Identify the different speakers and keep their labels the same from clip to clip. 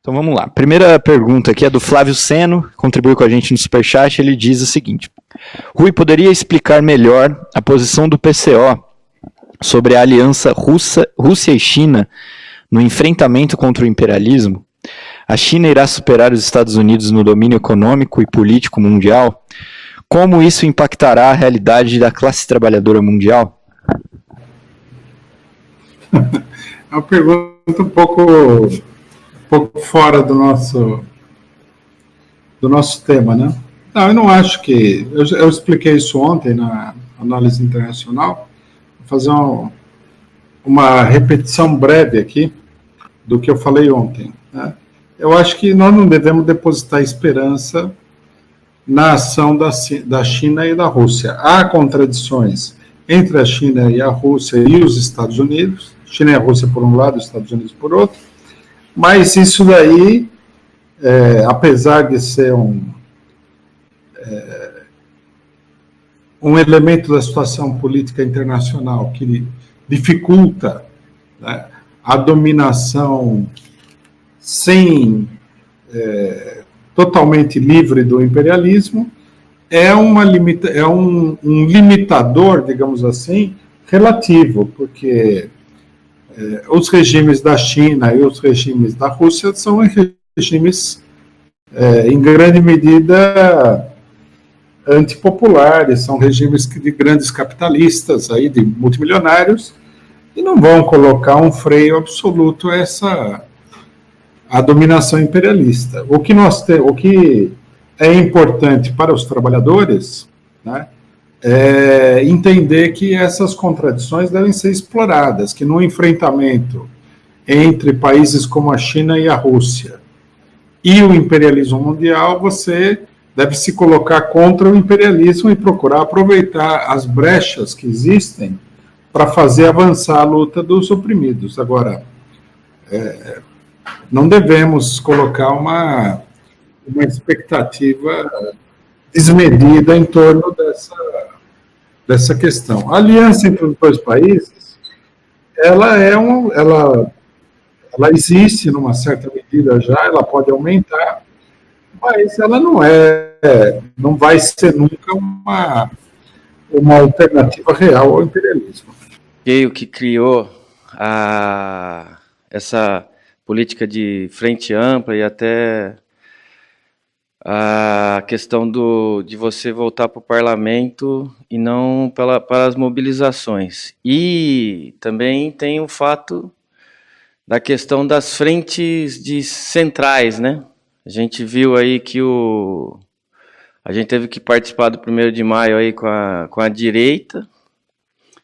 Speaker 1: Então vamos lá. Primeira pergunta aqui é do Flávio Seno, contribuiu com a gente no Superchat. Ele diz o seguinte: Rui, poderia explicar melhor a posição do PCO sobre a aliança Rússia e China no enfrentamento contra o imperialismo? A China irá superar os Estados Unidos no domínio econômico e político mundial? Como isso impactará a realidade da classe trabalhadora mundial?
Speaker 2: É uma pergunta um pouco fora do nosso tema, né? Não, eu não acho que... Eu expliquei isso ontem na análise internacional. Vou fazer uma repetição breve aqui do que eu falei ontem, né? Eu acho que nós não devemos depositar esperança na ação da China e da Rússia. Há contradições entre a China e a Rússia e os Estados Unidos, China e a Rússia por um lado, os Estados Unidos por outro, mas isso daí, apesar de ser um elemento da situação política internacional que dificulta, né, a dominação totalmente livre do imperialismo, é um limitador, digamos assim, relativo, porque os regimes da China e os regimes da Rússia são regimes, em grande medida, antipopulares, são regimes de grandes capitalistas, aí, de multimilionários, e não vão colocar um freio absoluto a dominação imperialista. O que é importante para os trabalhadores, né, é entender que essas contradições devem ser exploradas, que no enfrentamento entre países como a China e a Rússia e o imperialismo mundial, você deve se colocar contra o imperialismo e procurar aproveitar as brechas que existem para fazer avançar a luta dos oprimidos. Agora, não devemos colocar uma expectativa desmedida em torno dessa questão. A aliança entre os dois países, ela existe numa certa medida já, ela pode aumentar, mas ela não vai ser nunca uma alternativa real ao imperialismo.
Speaker 3: O que criou essa política de frente ampla e até a questão de você voltar para o parlamento e não para as mobilizações. E também tem o fato da questão das frentes centrais, né? A gente viu aí que a gente teve que participar do 1º de maio aí com a direita,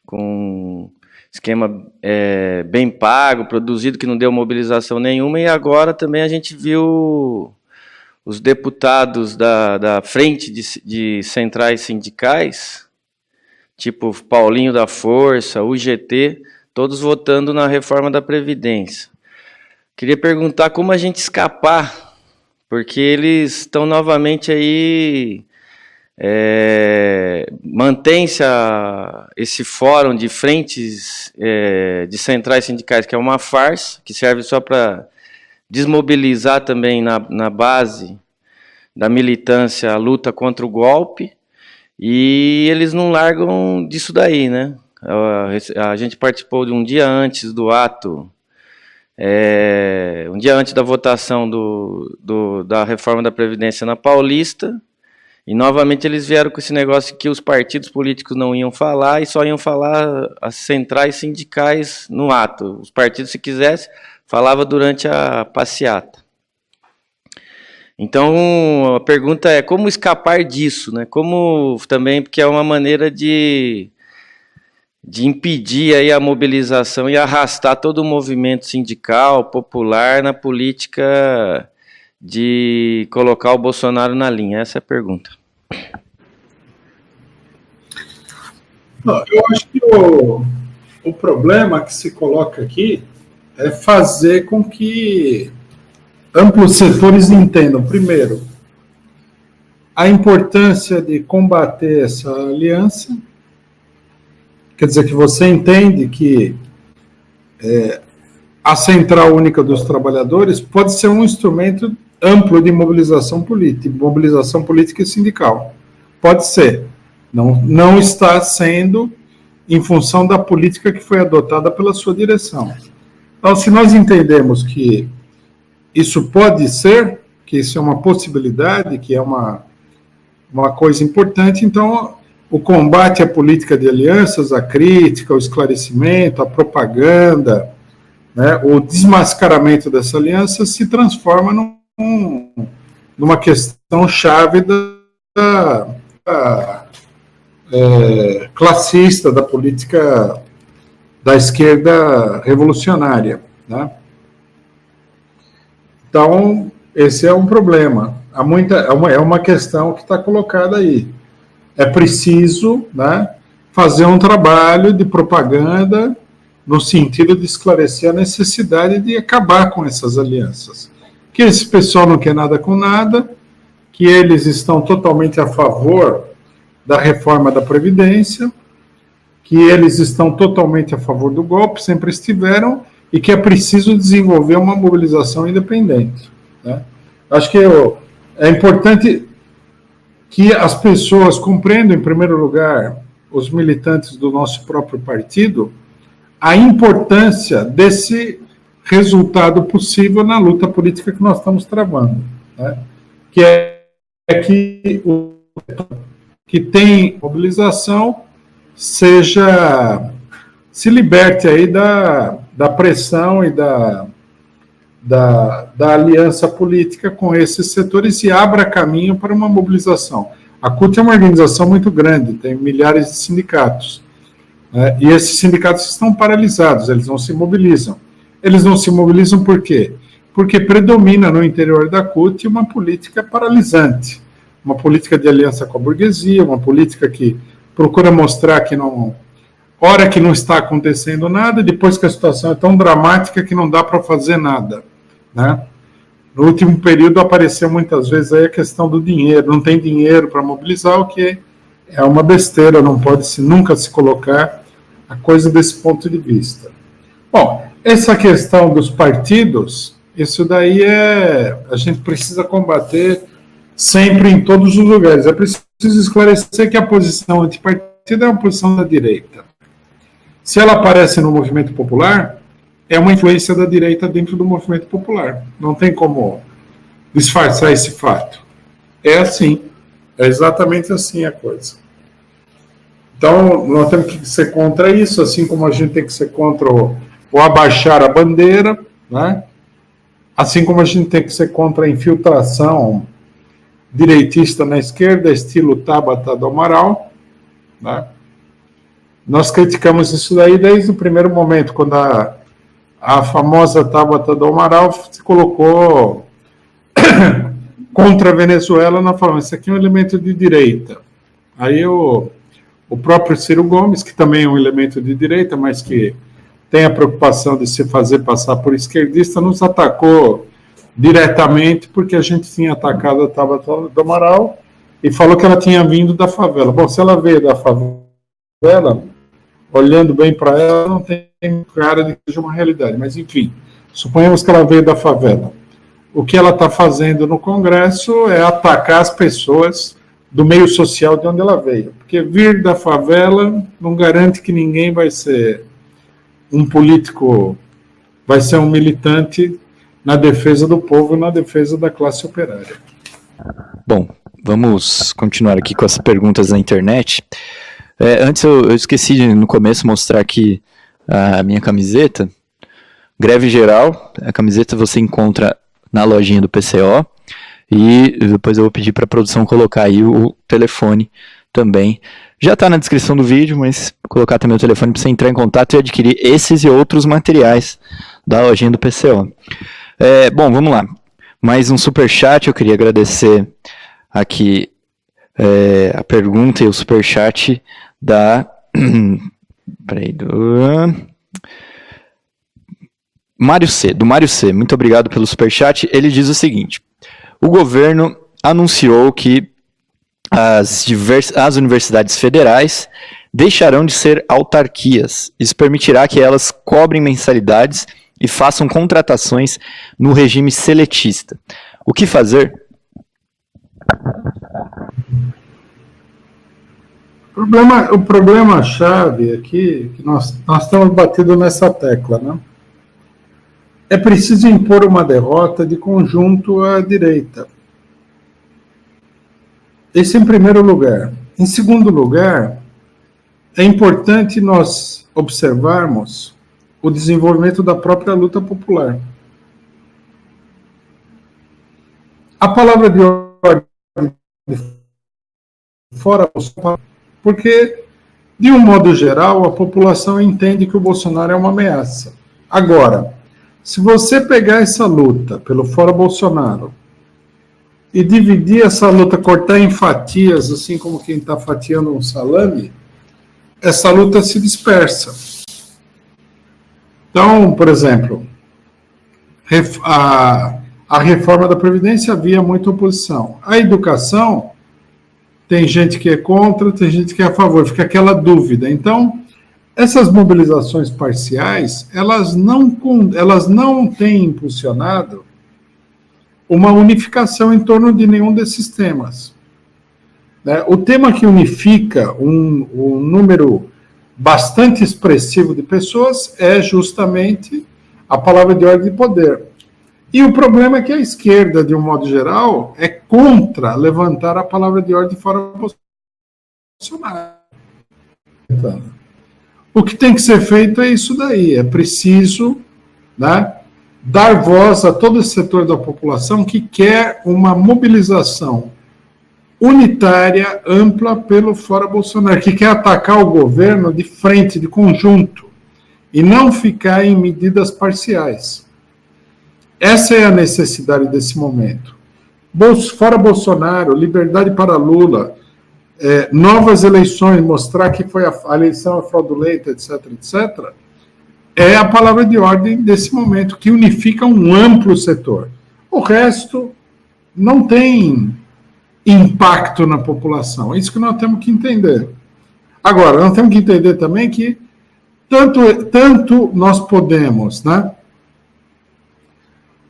Speaker 3: com esquema bem pago, produzido, que não deu mobilização nenhuma, e agora também a gente viu os deputados da frente de centrais sindicais, tipo Paulinho da Força, UGT, todos votando na reforma da Previdência. Queria perguntar como a gente escapar, porque eles estão novamente aí, mantém-se esse fórum de frentes de centrais sindicais, que é uma farsa, que serve só para desmobilizar também na base da militância a luta contra o golpe, e eles não largam disso daí, né? A gente participou de um dia antes do ato, um dia antes da votação da reforma da Previdência na Paulista, e novamente eles vieram com esse negócio que os partidos políticos não iam falar, e só iam falar as centrais sindicais no ato. Os partidos, se quisessem, falava durante a passeata. Então, a pergunta é como escapar disso, né? Como também, porque é uma maneira de impedir aí a mobilização e arrastar todo o movimento sindical, popular, na política de colocar o Bolsonaro na linha. Essa é a pergunta.
Speaker 2: Eu acho que o problema que se coloca aqui é fazer com que amplos setores entendam, primeiro, a importância de combater essa aliança. Quer dizer, que você entende que a Central Única dos Trabalhadores pode ser um instrumento amplo de mobilização política e sindical. Pode ser. Não está sendo em função da política que foi adotada pela sua direção. Então, se nós entendemos que isso pode ser, que isso é uma possibilidade, que é uma coisa importante, então o combate à política de alianças, a crítica, o esclarecimento, a propaganda, né, o desmascaramento dessa aliança se transforma numa questão chave classista, da política da esquerda revolucionária, né? Então, esse é um problema. É uma questão que está colocada aí. É preciso, né, fazer um trabalho de propaganda no sentido de esclarecer a necessidade de acabar com essas alianças. Que esse pessoal não quer nada com nada, que eles estão totalmente a favor da reforma da Previdência, que eles estão totalmente a favor do golpe, sempre estiveram, e que é preciso desenvolver uma mobilização independente, né? Acho que é importante que as pessoas compreendam, em primeiro lugar, os militantes do nosso próprio partido, a importância desse resultado possível na luta política que nós estamos travando, né? Que é que tem mobilização se liberte aí da pressão e da aliança política com esses setores e abra caminho para uma mobilização. A CUT é uma organização muito grande, tem milhares de sindicatos, né? E esses sindicatos estão paralisados, eles não se mobilizam. Eles não se mobilizam por quê? Porque predomina no interior da CUT uma política paralisante, uma política de aliança com a burguesia, uma política que procura mostrar que hora que não está acontecendo nada, depois que a situação é tão dramática que não dá para fazer nada, né? No último período apareceu muitas vezes aí a questão do dinheiro, não tem dinheiro para mobilizar, o que é uma besteira, não pode nunca se colocar a coisa desse ponto de vista. Bom, essa questão dos partidos, isso daí a gente precisa combater sempre em todos os lugares. É preciso esclarecer que a posição antipartida é uma posição da direita. Se ela aparece no movimento popular, é uma influência da direita dentro do movimento popular. Não tem como disfarçar esse fato. É assim. É exatamente assim a coisa. Então, nós temos que ser contra isso, assim como a gente tem que ser contra o abaixar a bandeira, né? Assim como a gente tem que ser contra a infiltração direitista na esquerda, estilo Tabata do Amaral, né? Nós criticamos isso daí desde o primeiro momento, quando a famosa Tabata do Amaral se colocou contra a Venezuela, nós falamos, isso aqui é um elemento de direita. Aí o próprio Ciro Gomes, que também é um elemento de direita, mas que tem a preocupação de se fazer passar por esquerdista, nos atacou diretamente porque a gente tinha atacado a Tabata do Amaral e falou que ela tinha vindo da favela. Bom, se ela veio da favela, olhando bem para ela, não tem cara de que seja uma realidade, mas enfim, suponhamos que ela veio da favela. O que ela está fazendo no Congresso é atacar as pessoas do meio social de onde ela veio, porque vir da favela não garante que ninguém vai ser um político, vai ser um militante na defesa do povo, na defesa da classe operária.
Speaker 1: Bom, vamos continuar aqui com as perguntas na internet. Antes eu esqueci de, no começo, mostrar aqui a minha camiseta. Greve Geral, a camiseta você encontra na lojinha do PCO, e depois eu vou pedir para a produção colocar aí o telefone também. Já está na descrição do vídeo, mas colocar também o telefone para você entrar em contato e adquirir esses e outros materiais da lojinha do PCO. Bom, vamos lá. Mais um superchat, eu queria agradecer aqui a pergunta e o superchat da... Mário C. Muito obrigado pelo superchat. Ele diz o seguinte: o governo anunciou que as universidades federais deixarão de ser autarquias. Isso permitirá que elas cobrem mensalidades e façam contratações no regime seletista. O que fazer?
Speaker 2: O problema-chave aqui, que nós estamos batendo nessa tecla, né? É preciso impor uma derrota de conjunto à direita. Esse em primeiro lugar. Em segundo lugar, é importante nós observarmos o desenvolvimento da própria luta popular. A palavra de ordem fora Bolsonaro, porque, de um modo geral, a população entende que o Bolsonaro é uma ameaça. Agora, se você pegar essa luta pelo fora Bolsonaro e dividir essa luta, cortar em fatias, assim como quem está fatiando um salame, essa luta se dispersa. Então, por exemplo, a reforma da Previdência havia muita oposição. A educação, tem gente que é contra, tem gente que é a favor, fica aquela dúvida. Então, essas mobilizações parciais, elas não têm impulsionado uma unificação em torno de nenhum desses temas. O tema que unifica um número bastante expressivo de pessoas é justamente a palavra de ordem e poder. E o problema é que a esquerda, de um modo geral, é contra levantar a palavra de ordem fora Bolsonaro. O que tem que ser feito é isso daí. É preciso, né, dar voz a todo esse setor da população que quer uma mobilização unitária, ampla, pelo fora Bolsonaro, que quer atacar o governo de frente, de conjunto, e não ficar em medidas parciais. Essa é a necessidade desse momento. Fora Bolsonaro, liberdade para Lula, novas eleições, mostrar que foi a eleição fraudulenta, etc., etc., é a palavra de ordem desse momento, que unifica um amplo setor. O resto não tem impacto na população. É isso que nós temos que entender. Agora, nós temos que entender também que tanto nós podemos, né,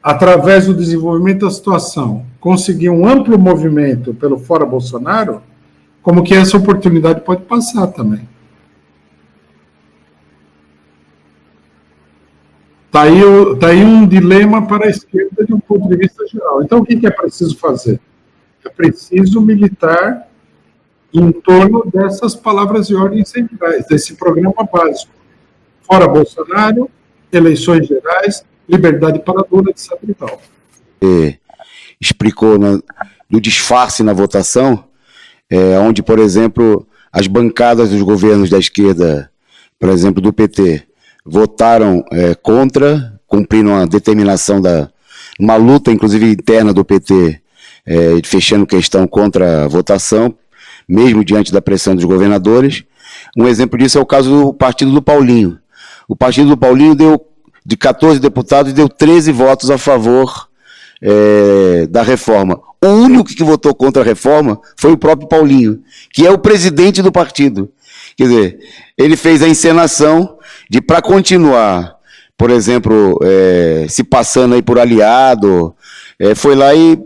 Speaker 2: através do desenvolvimento da situação, conseguir um amplo movimento pelo fora Bolsonaro, como que essa oportunidade pode passar também. Tá aí um dilema para a esquerda de um ponto de vista geral. Então, o que é preciso fazer? É preciso militar em torno dessas palavras de ordem centrais, desse programa básico. Fora Bolsonaro, eleições gerais, liberdade para Lula, etc. e tal.
Speaker 4: Explicou do disfarce na votação, onde, por exemplo, as bancadas dos governos da esquerda, por exemplo, do PT, votaram contra, cumprindo uma determinação uma luta, inclusive, interna do PT, fechando questão contra a votação, mesmo diante da pressão dos governadores. Um exemplo disso é o caso do partido do Paulinho. O partido do Paulinho de 14 deputados, deu 13 votos a favor da reforma. O único que votou contra a reforma foi o próprio Paulinho, que é o presidente do partido. Quer dizer, ele fez a encenação de, para continuar, por exemplo, se passando aí por aliado, foi lá e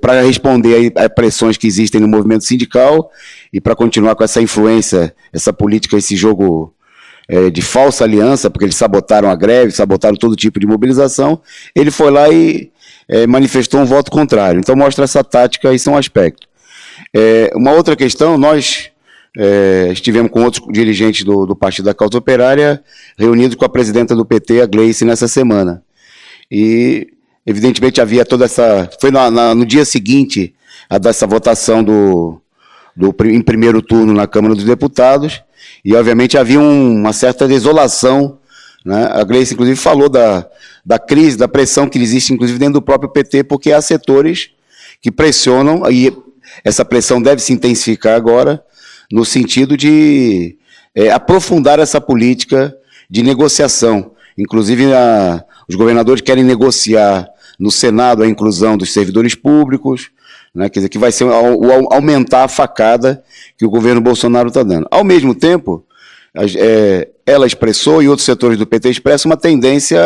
Speaker 4: para responder a pressões que existem no movimento sindical e para continuar com essa influência, essa política, esse jogo de falsa aliança, porque eles sabotaram a greve, sabotaram todo tipo de mobilização, ele foi lá e manifestou um voto contrário. Então mostra essa tática, isso é um aspecto. Uma outra questão, nós estivemos com outros dirigentes do Partido da Causa Operária, reunidos com a presidenta do PT, a Gleice, nessa semana. E, evidentemente, havia toda essa... Foi no dia seguinte a dessa votação em primeiro turno na Câmara dos Deputados, e, obviamente, havia uma certa desolação, né? A Gleice, inclusive, falou da crise, da pressão que existe, inclusive, dentro do próprio PT, porque há setores que pressionam, e essa pressão deve se intensificar agora, no sentido de aprofundar essa política de negociação. Inclusive, os governadores querem negociar no Senado a inclusão dos servidores públicos, né, quer dizer, que vai ser aumentar a facada que o governo Bolsonaro está dando. Ao mesmo tempo, ela expressou, e outros setores do PT expressam, uma tendência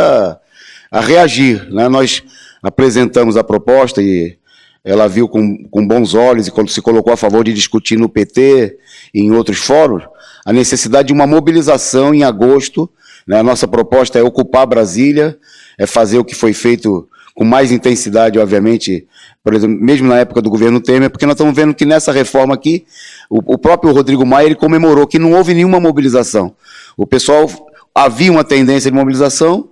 Speaker 4: a reagir, né? Nós apresentamos a proposta e ela viu com bons olhos e quando se colocou a favor de discutir no PT e em outros fóruns, a necessidade de uma mobilização em agosto, né? A nossa proposta é ocupar Brasília, é fazer o que foi feito com mais intensidade, obviamente, por exemplo, mesmo na época do governo Temer, porque nós estamos vendo que nessa reforma aqui, o próprio Rodrigo Maia ele comemorou que não houve nenhuma mobilização. O pessoal, havia uma tendência de mobilização,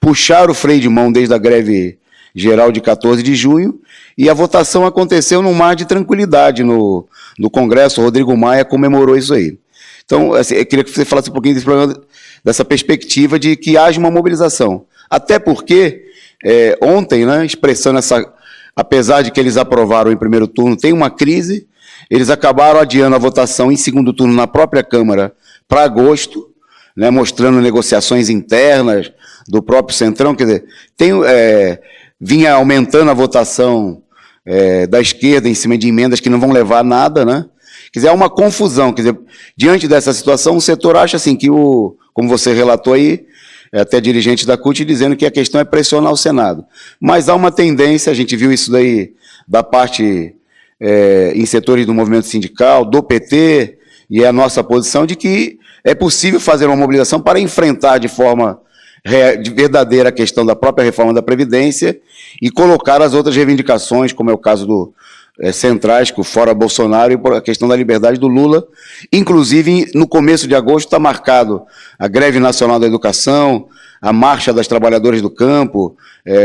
Speaker 4: puxaram o freio de mão desde a greve geral de 14 de junho, e a votação aconteceu num mar de tranquilidade no Congresso. O Rodrigo Maia comemorou isso aí. Então, assim, eu queria que você falasse um pouquinho desse problema, dessa perspectiva de que haja uma mobilização. Até porque, ontem, né, expressando essa... Apesar de que eles aprovaram em primeiro turno, tem uma crise, eles acabaram adiando a votação em segundo turno na própria Câmara para agosto, né, mostrando negociações internas do próprio Centrão, quer dizer, vinha aumentando a votação da esquerda em cima de emendas que não vão levar a nada, né? Quer dizer, há uma confusão, quer dizer, diante dessa situação, o setor acha assim que como você relatou aí, até dirigente da CUT dizendo que a questão é pressionar o Senado. Mas há uma tendência, a gente viu isso daí da parte em setores do movimento sindical, do PT, e é a nossa posição de que é possível fazer uma mobilização para enfrentar de forma verdadeira a questão da própria reforma da Previdência e colocar as outras reivindicações, como é o caso do centrais, que o fora Bolsonaro, e a questão da liberdade do Lula. Inclusive, no começo de agosto está marcado a greve nacional da educação, a marcha das trabalhadoras do campo.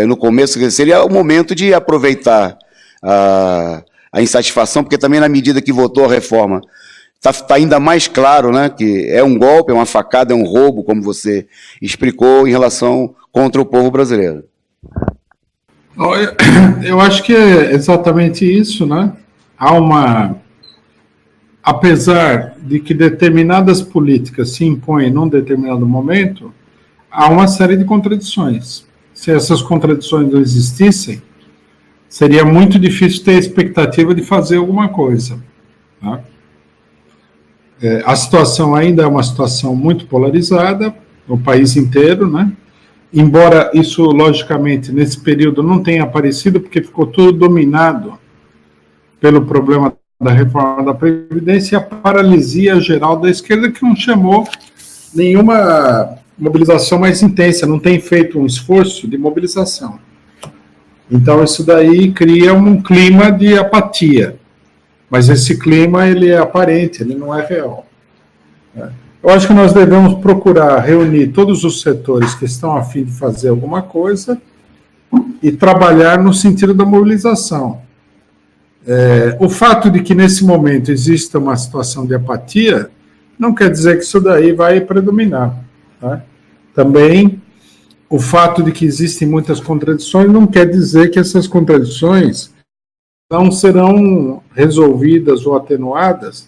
Speaker 4: No começo, seria o momento de aproveitar a insatisfação, porque também na medida que votou a reforma, está ainda mais claro, né, que é um golpe, é uma facada, é um roubo, como você explicou, em relação contra o povo brasileiro.
Speaker 2: Eu acho que é exatamente isso, né? Apesar de que determinadas políticas se impõem num determinado momento, há uma série de contradições. Se essas contradições não existissem, seria muito difícil ter a expectativa de fazer alguma coisa, tá? A situação ainda é uma situação muito polarizada no país inteiro, né? Embora isso, logicamente, nesse período não tenha aparecido, porque ficou tudo dominado pelo problema da reforma da Previdência e a paralisia geral da esquerda, que não chamou nenhuma mobilização mais intensa, não tem feito um esforço de mobilização. Então, isso daí cria um clima de apatia. Mas esse clima, ele é aparente, ele não é real. Eu acho que nós devemos procurar reunir todos os setores que estão a fim de fazer alguma coisa e trabalhar no sentido da mobilização. O fato de que nesse momento exista uma situação de apatia não quer dizer que isso daí vai predominar, tá? Também o fato de que existem muitas contradições não quer dizer que essas contradições não serão resolvidas ou atenuadas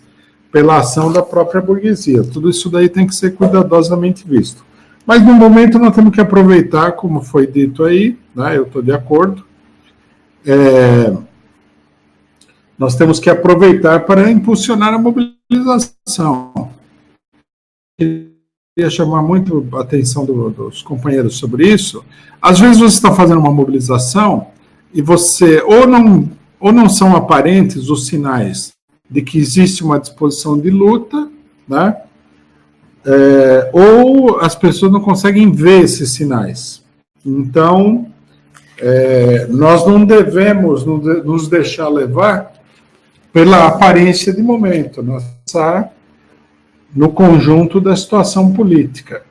Speaker 2: pela ação da própria burguesia. Tudo isso daí tem que ser cuidadosamente visto. Mas, no momento, nós temos que aproveitar, como foi dito aí, né, eu estou de acordo, nós temos que aproveitar para impulsionar a mobilização. Eu queria chamar muito a atenção dos companheiros sobre isso. Às vezes você está fazendo uma mobilização e você ou não são aparentes os sinais de que existe uma disposição de luta, né? Ou as pessoas não conseguem ver esses sinais. Então, nós não devemos nos deixar levar pela aparência de momento, nós pensar no conjunto da situação política.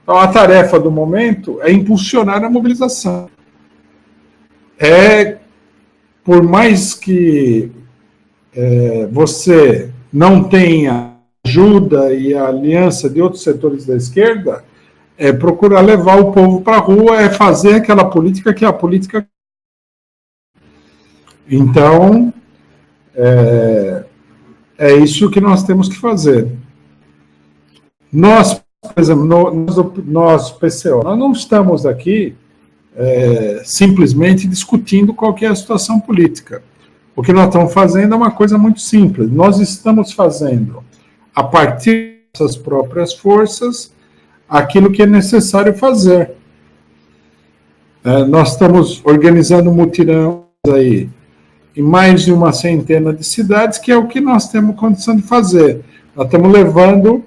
Speaker 2: Então, a tarefa do momento é impulsionar a mobilização. Por mais que você não tenha ajuda e a aliança de outros setores da esquerda, procurar levar o povo para a rua, fazer aquela política que é a política. Então, é isso que nós temos que fazer. Nós, por exemplo, nós PCO, nós não estamos aqui simplesmente discutindo qual que é a situação política. O que nós estamos fazendo é uma coisa muito simples. Nós estamos fazendo, a partir dessas próprias forças, aquilo que é necessário fazer. Nós estamos organizando mutirão aí em mais de uma centena de cidades, que é o que nós temos condição de fazer. Nós estamos levando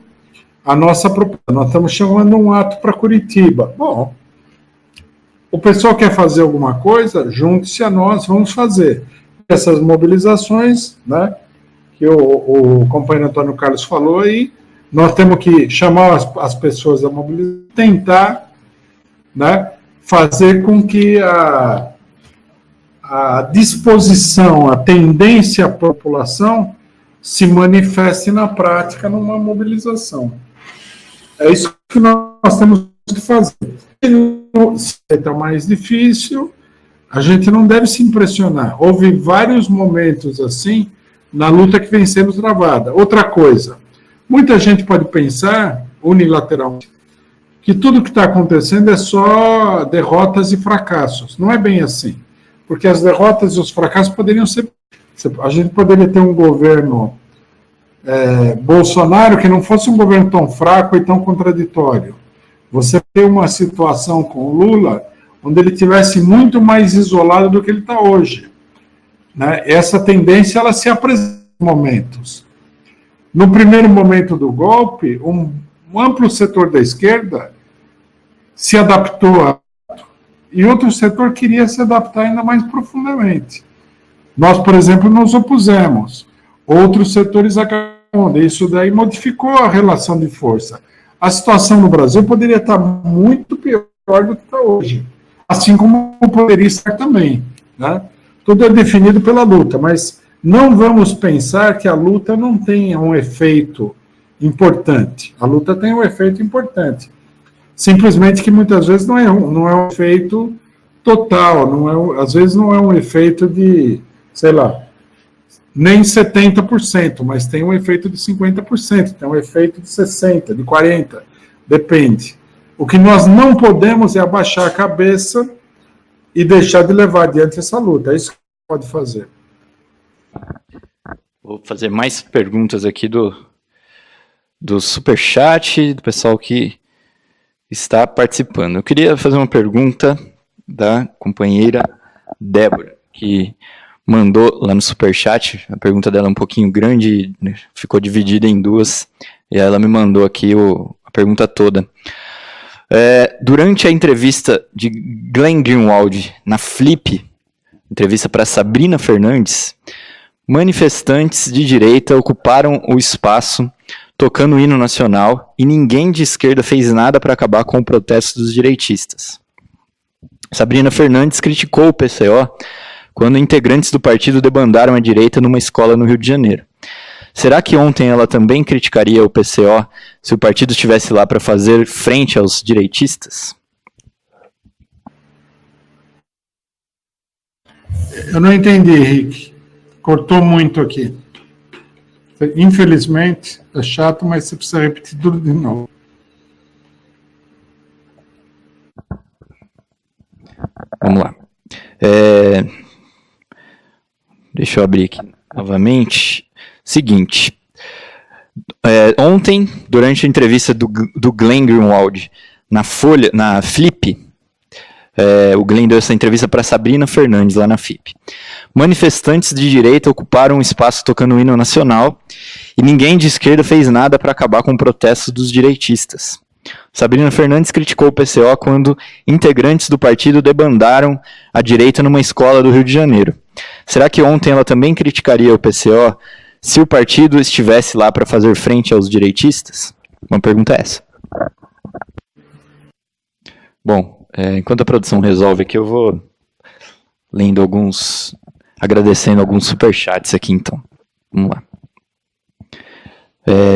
Speaker 2: a nossa proposta, nós estamos chamando um ato para Curitiba. Bom, o pessoal quer fazer alguma coisa, junte-se a nós, vamos fazer. Essas mobilizações, né, que o companheiro Antônio Carlos falou aí, nós temos que chamar as pessoas a mobilizar, tentar, né, fazer com que a disposição, a tendência à população se manifeste na prática numa mobilização. É isso que nós temos que fazer. Se é mais difícil, a gente não deve se impressionar. Houve vários momentos assim na luta que vem sendo travada. Outra coisa, muita gente pode pensar unilateralmente que tudo que está acontecendo é só derrotas e fracassos. Não é bem assim. Porque as derrotas e os fracassos poderiam ser... A gente poderia ter um governo Bolsonaro que não fosse um governo tão fraco e tão contraditório. Você tem uma situação com o Lula onde ele tivesse muito mais isolado do que ele está hoje. Né? Essa tendência ela se apresenta em momentos. No primeiro momento do golpe, um amplo setor da esquerda se adaptou e outro setor queria se adaptar ainda mais profundamente. Nós, por exemplo, nos opusemos. Outros setores acabaram. Isso daí modificou a relação de força. A situação no Brasil poderia estar muito pior do que está hoje. Assim como poderia estar também. Né? Tudo é definido pela luta, mas não vamos pensar que a luta não tenha um efeito importante. A luta tem um efeito importante. Simplesmente que muitas vezes não é um efeito total, às vezes não é um efeito de, sei lá, nem 70%, mas tem um efeito de 50%, tem um efeito de 60%, de 40%, depende. O que nós não podemos é abaixar a cabeça e deixar de levar adiante essa luta, é isso que pode fazer.
Speaker 1: Vou fazer mais perguntas aqui do Superchat, do pessoal que está participando. Eu queria fazer uma pergunta da companheira Débora, que mandou lá no Superchat. A pergunta dela é um pouquinho grande, né, ficou dividida em duas, e ela me mandou aqui a pergunta toda. Durante a entrevista de Glenn Greenwald na Flip, entrevista para Sabrina Fernandes, manifestantes de direita ocuparam o espaço tocando o hino nacional e ninguém de esquerda fez nada para acabar com o protesto dos direitistas. Sabrina Fernandes criticou o PCO quando integrantes do partido debandaram a direita numa escola no Rio de Janeiro. Será que ontem ela também criticaria o PCO se o partido estivesse lá para fazer frente aos direitistas?
Speaker 2: Eu não entendi, Henrique. Cortou muito aqui. Infelizmente, é chato, mas você precisa repetir tudo de novo.
Speaker 1: Vamos lá. Deixa eu abrir aqui novamente. Seguinte. Ontem, durante a entrevista do Glenn Greenwald na Flip, o Glenn deu essa entrevista para Sabrina Fernandes lá na FIP. Manifestantes de direita ocuparam um espaço tocando o hino nacional e ninguém de esquerda fez nada para acabar com o protesto dos direitistas. Sabrina Fernandes criticou o PCO quando integrantes do partido debandaram a direita numa escola do Rio de Janeiro. Será que ontem ela também criticaria o PCO se o partido estivesse lá para fazer frente aos direitistas? Uma pergunta é essa. Bom, enquanto a produção resolve aqui, eu vou lendo agradecendo alguns superchats aqui, então. Vamos lá.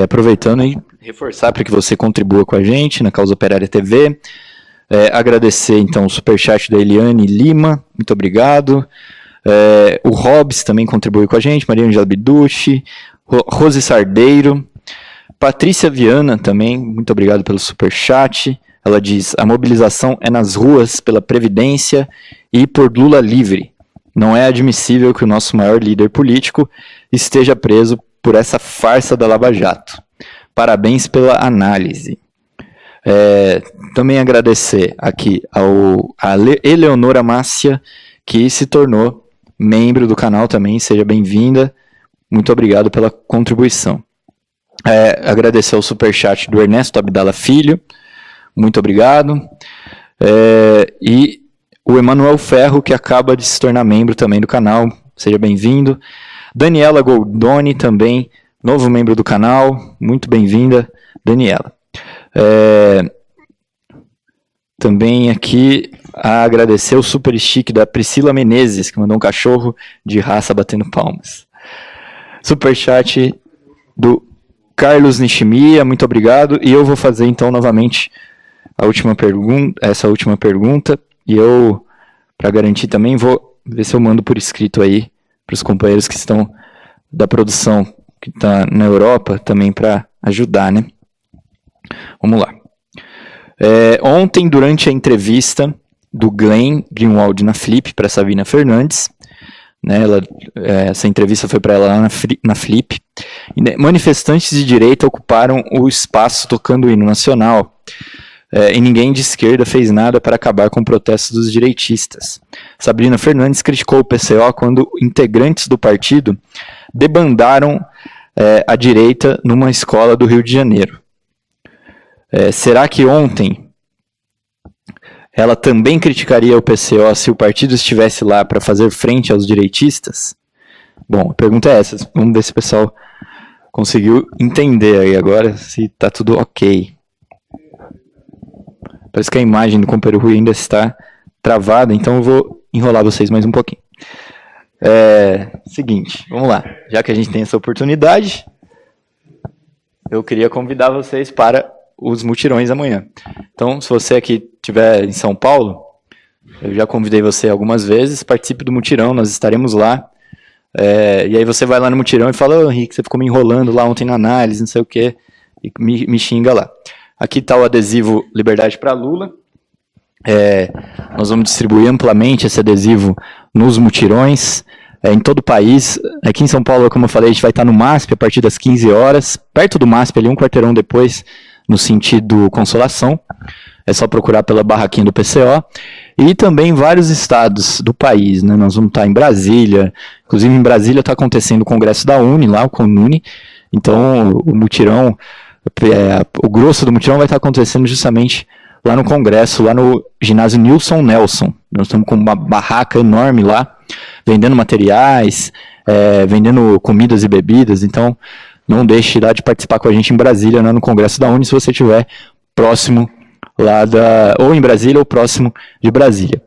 Speaker 1: Aproveitando e reforçar para que você contribua com a gente na Causa Operária TV. Agradecer, então, o superchat da Eliane Lima, muito obrigado. O Hobbs também contribui com a gente, Maria Angela Biducci, Rose Sardeiro, Patrícia Viana também, muito obrigado pelo superchat. Ela diz: a mobilização é nas ruas pela Previdência e por Lula livre. Não é admissível que o nosso maior líder político esteja preso por essa farsa da Lava Jato. Parabéns pela análise. Também agradecer aqui a Eleonora Márcia, que se tornou membro do canal também. Seja bem-vinda. Muito obrigado pela contribuição. Agradecer ao superchat do Ernesto Abdala Filho. Muito obrigado. E o Emanuel Ferro, que acaba de se tornar membro também do canal. Seja bem-vindo. Daniela Goldoni, também novo membro do canal. Muito bem-vinda, Daniela. Também aqui a agradecer o super stick da Priscila Menezes, que mandou um cachorro de raça batendo palmas. Superchat do Carlos Nishimiya, muito obrigado. E eu vou fazer então novamente essa última pergunta. E eu, para garantir também, vou ver se eu mando por escrito aí para os companheiros que estão da produção, que está na Europa, também para ajudar, né? Vamos lá. Ontem, durante a entrevista do Glenn Greenwald na Flip para Sabina Fernandes, né, essa entrevista foi para ela lá na Flip, manifestantes de direita ocuparam o espaço tocando o hino nacional, e ninguém de esquerda fez nada para acabar com o protesto dos direitistas. Sabrina Fernandes criticou o PCO quando integrantes do partido debandaram a direita numa escola do Rio de Janeiro. Será que ontem ela também criticaria o PCO se o partido estivesse lá para fazer frente aos direitistas? Bom, a pergunta é essa. Vamos ver se o pessoal conseguiu entender aí agora, se está tudo ok. Parece que a imagem do companheiro Rui ainda está travada, então eu vou enrolar vocês mais um pouquinho. Seguinte, vamos lá. Já que a gente tem essa oportunidade, eu queria convidar vocês para os mutirões amanhã. Então, se você aqui estiver em São Paulo, eu já convidei você algumas vezes, participe do mutirão, nós estaremos lá. E aí você vai lá no mutirão e fala: Henrique, você ficou me enrolando lá ontem na análise, não sei o quê, e me xinga lá. Aqui está o adesivo Liberdade para Lula. Nós vamos distribuir amplamente esse adesivo nos mutirões, em todo o país. Aqui em São Paulo, como eu falei, a gente vai estar no MASP a partir das 15 horas, perto do MASP, ali um quarteirão depois, no sentido Consolação. É só procurar pela barraquinha do PCO. E também vários estados do país, né? Nós vamos estar em Brasília. Inclusive, em Brasília está acontecendo o congresso da UNE, lá o CONUNE. Então, o mutirão, o grosso do mutirão vai estar acontecendo justamente lá no congresso, lá no ginásio Nilson Nelson. Nós estamos com uma barraca enorme lá, vendendo materiais, vendendo comidas e bebidas. Então, não deixe lá de participar com a gente em Brasília, no congresso da UNE, se você estiver próximo lá ou em Brasília ou próximo de Brasília.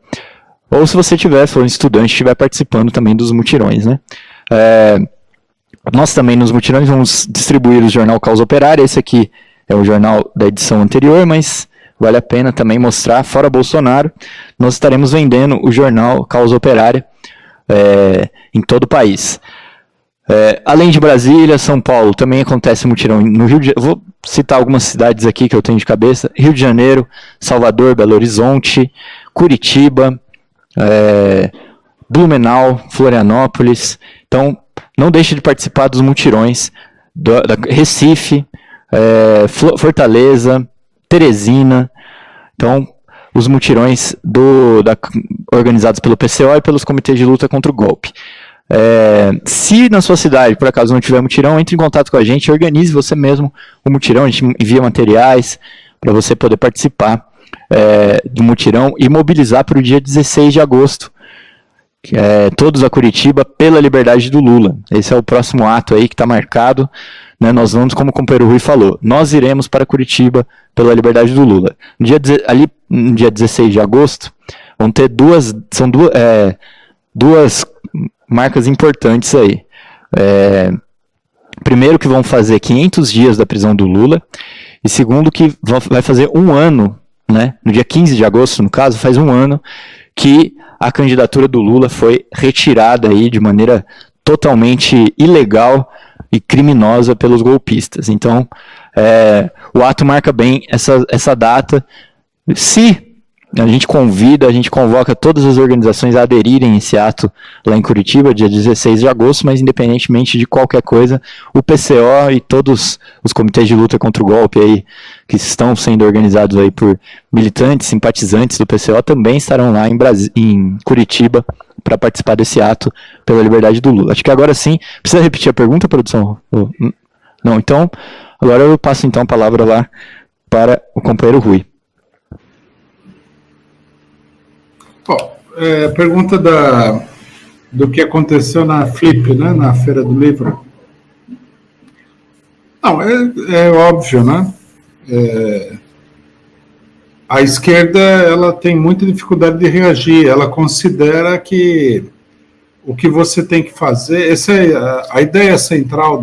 Speaker 1: Ou se você for um estudante, estiver participando também dos mutirões, né? Nós também nos mutirões vamos distribuir o jornal Causa Operária. Esse aqui é o jornal da edição anterior, mas vale a pena também mostrar. Fora Bolsonaro, nós estaremos vendendo o jornal Causa Operária em todo o país. Além de Brasília, São Paulo, também acontece mutirão no Rio de Janeiro. Vou citar algumas cidades aqui que eu tenho de cabeça: Rio de Janeiro, Salvador, Belo Horizonte, Curitiba, Blumenau, Florianópolis. Então, não deixe de participar dos mutirões da Recife, Fortaleza, Teresina. Então, os mutirões organizados pelo PCO e pelos comitês de luta contra o golpe. Se na sua cidade, por acaso, não tiver mutirão, entre em contato com a gente, organize você mesmo o mutirão. A gente envia materiais para você poder participar do mutirão e mobilizar para o dia 16 de agosto. Todos a Curitiba pela liberdade do Lula. Esse é o próximo ato aí que está marcado, né? Nós vamos, como o companheiro Rui falou, nós iremos para Curitiba pela liberdade do Lula. No dia 16 de agosto, vão ter duas marcas importantes aí. Primeiro, que vão fazer 500 dias da prisão do Lula, e segundo, que vai fazer um ano, né? No dia 15 de agosto, no caso, faz um ano que a candidatura do Lula foi retirada aí de maneira totalmente ilegal e criminosa pelos golpistas. Então, o ato marca bem essa data. Se A gente convida, a gente convoca todas as organizações a aderirem a esse ato lá em Curitiba, dia 16 de agosto, mas independentemente de qualquer coisa, o PCO e todos os comitês de luta contra o golpe aí, que estão sendo organizados aí por militantes, simpatizantes do PCO, também estarão lá em Curitiba para participar desse ato pela liberdade do Lula. Acho que agora sim, precisa repetir a pergunta, produção? Não, então, agora eu passo então a palavra lá para o companheiro Rui.
Speaker 2: Bom, pergunta do que aconteceu na Flip, né, na Feira do Livro. Não, é óbvio, né? A esquerda ela tem muita dificuldade de reagir, ela considera que o que você tem que fazer, a ideia central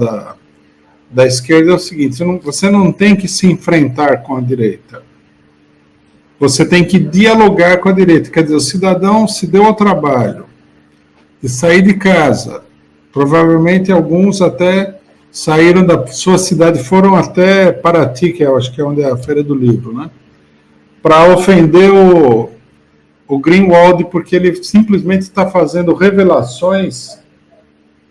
Speaker 2: da esquerda é o seguinte: você não tem que se enfrentar com a direita. Você tem que dialogar com a direita. Quer dizer, o cidadão se deu ao trabalho de sair de casa. Provavelmente alguns até saíram da sua cidade, foram até Paraty, que eu acho que é onde é a Feira do Livro, né? Para ofender o Greenwald, porque ele simplesmente está fazendo revelações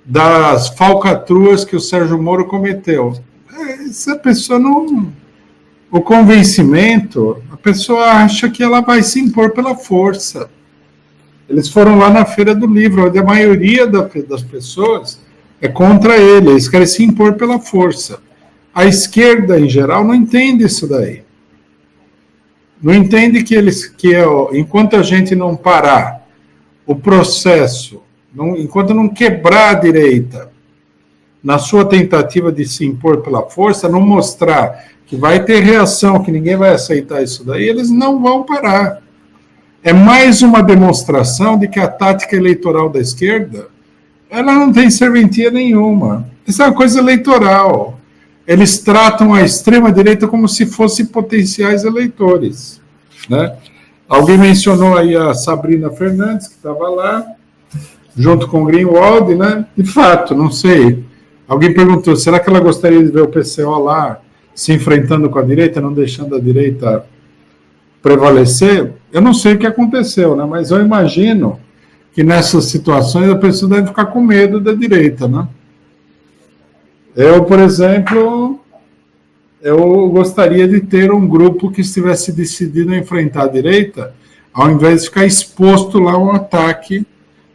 Speaker 2: das falcatruas que o Sérgio Moro cometeu. Essa pessoa não... O convencimento, a pessoa acha que ela vai se impor pela força. Eles foram lá na Feira do Livro, onde a maioria das pessoas é contra ele, eles querem se impor pela força. A esquerda, em geral, não entende isso daí. Não entende que enquanto a gente não parar o processo, enquanto não quebrar a direita na sua tentativa de se impor pela força, não mostrar que vai ter reação, que ninguém vai aceitar isso daí, eles não vão parar. É mais uma demonstração de que a tática eleitoral da esquerda, ela não tem serventia nenhuma. Isso é uma coisa eleitoral. Eles tratam a extrema-direita como se fossem potenciais eleitores, né? Alguém mencionou aí a Sabrina Fernandes, que estava lá, junto com o Greenwald, né? De fato, não sei. Alguém perguntou, será que ela gostaria de ver o PCO lá se enfrentando com a direita, não deixando a direita prevalecer? Eu não sei o que aconteceu, né? Mas eu imagino que nessas situações a pessoa deve ficar com medo da direita, né? Eu, por exemplo, eu gostaria de ter um grupo que estivesse decidido a enfrentar a direita, ao invés de ficar exposto lá a um ataque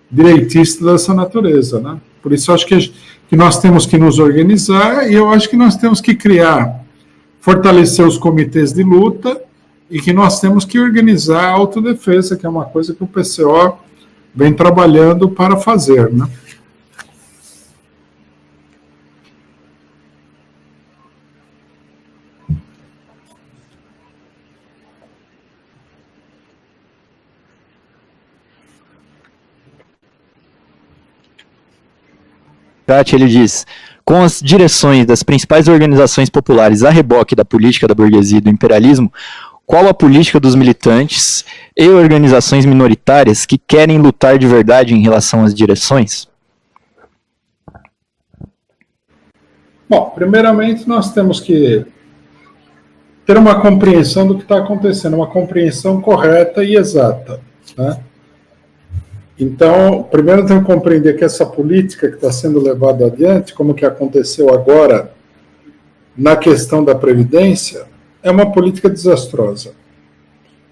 Speaker 2: direitista dessa natureza, né? Por isso eu acho que nós temos que nos organizar e eu acho que nós temos que fortalecer os comitês de luta e que nós temos que organizar a autodefesa, que é uma coisa que o PCO vem trabalhando para fazer, né?
Speaker 1: Ele diz, com as direções das principais organizações populares a reboque da política da burguesia e do imperialismo, qual a política dos militantes e organizações minoritárias que querem lutar de verdade em relação às direções?
Speaker 2: Bom, primeiramente nós temos que ter uma compreensão do que está acontecendo, uma compreensão correta e exata, né? Então, primeiro temos que compreender que essa política que está sendo levada adiante, como que aconteceu agora na questão da Previdência, é uma política desastrosa.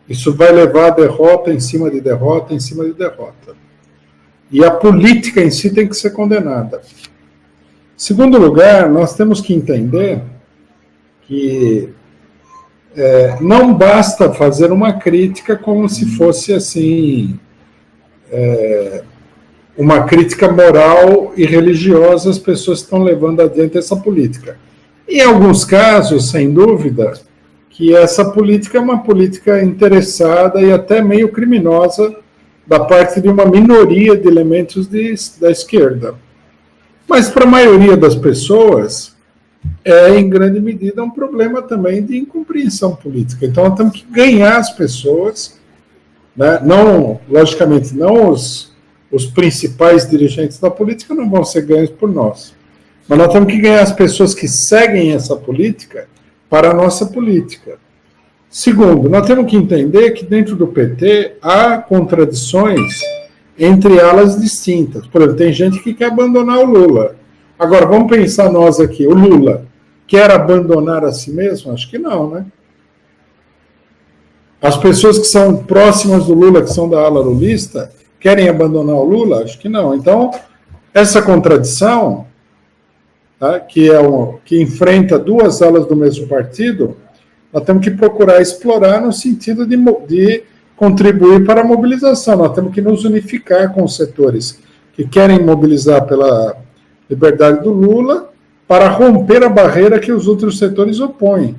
Speaker 2: Isso vai levar a derrota em cima de derrota, em cima de derrota. E a política em si tem que ser condenada. Segundo lugar, nós temos que entender que não basta fazer uma crítica como se fosse assim... uma crítica moral e religiosa às pessoas que estão levando adiante essa política. Em alguns casos, sem dúvida, que essa política é uma política interessada e até meio criminosa da parte de uma minoria de elementos da esquerda. Mas para a maioria das pessoas, em grande medida, um problema também de incompreensão política. Então, nós temos que ganhar as pessoas, né? Não, logicamente, não os principais dirigentes da política não vão ser ganhos por nós. Mas nós temos que ganhar as pessoas que seguem essa política para a nossa política. Segundo, nós temos que entender que dentro do PT há contradições entre alas distintas. Por exemplo, tem gente que quer abandonar o Lula. Agora, vamos pensar nós aqui, o Lula quer abandonar a si mesmo? Acho que não, né? As pessoas que são próximas do Lula, que são da ala lulista, querem abandonar o Lula? Acho que não. Então, essa contradição, tá, que enfrenta duas alas do mesmo partido, nós temos que procurar explorar no sentido de contribuir para a mobilização. Nós temos que nos unificar com os setores que querem mobilizar pela liberdade do Lula para romper a barreira que os outros setores opõem.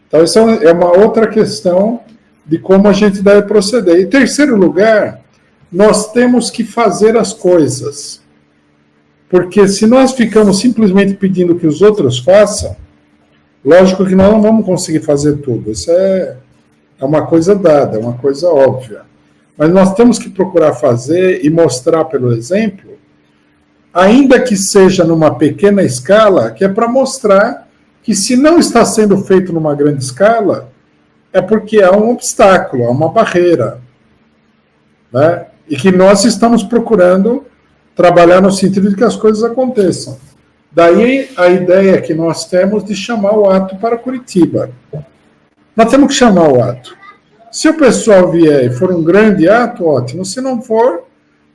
Speaker 2: Então, essa é uma outra questão de como a gente deve proceder. Em terceiro lugar, nós temos que fazer as coisas. Porque se nós ficamos simplesmente pedindo que os outros façam, lógico que nós não vamos conseguir fazer tudo. Isso é uma coisa dada, é uma coisa óbvia. Mas nós temos que procurar fazer e mostrar pelo exemplo, ainda que seja numa pequena escala, que é para mostrar que se não está sendo feito numa grande escala, é porque há um obstáculo, há uma barreira, né? E que nós estamos procurando trabalhar no sentido de que as coisas aconteçam. Daí a ideia que nós temos de chamar o ato para Curitiba. Nós temos que chamar o ato. Se o pessoal vier e for um grande ato, ótimo. Se não for,